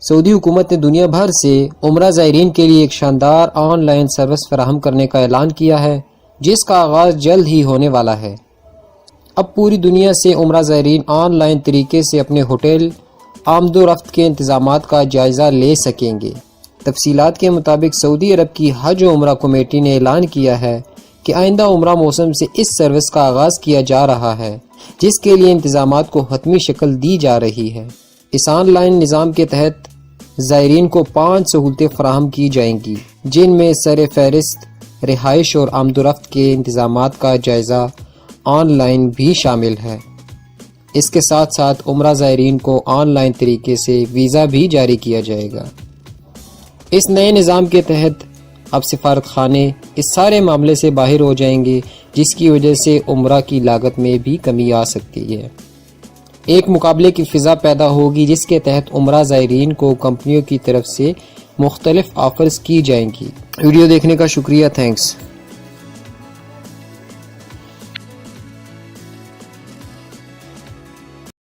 سعودی حکومت نے دنیا بھر سے عمرہ زائرین کے لیے ایک شاندار آن لائن سروس فراہم کرنے کا اعلان کیا ہے، جس کا آغاز جلد ہی ہونے والا ہے۔ اب پوری دنیا سے عمرہ زائرین آن لائن طریقے سے اپنے ہوٹل، آمد و رفت کے انتظامات کا جائزہ لے سکیں گے۔ تفصیلات کے مطابق سعودی عرب کی حج و عمرہ کمیٹی نے اعلان کیا ہے کہ آئندہ عمرہ موسم سے اس سروس کا آغاز کیا جا رہا ہے، جس کے لیے انتظامات کو حتمی شکل دی جا رہی ہے۔ اس آن لائن نظام کے تحت زائرین کو 5 سہولتیں فراہم کی جائیں گی، جن میں سر فہرست رہائش اور آمد و رفت کے انتظامات کا جائزہ آن لائن بھی شامل ہے۔ اس کے ساتھ ساتھ عمرہ زائرین کو آن لائن طریقے سے ویزا بھی جاری کیا جائے گا۔ اس نئے نظام کے تحت اب سفارت خانے اس سارے معاملے سے باہر ہو جائیں گے، جس کی وجہ سے عمرہ کی لاگت میں بھی کمی آ سکتی ہے۔ ایک مقابلے کی فضا پیدا ہوگی، جس کے تحت عمرہ زائرین کو کمپنیوں کی طرف سے مختلف آفرز کی جائیں گی۔ ویڈیو دیکھنے کا شکریہ، تھینکس۔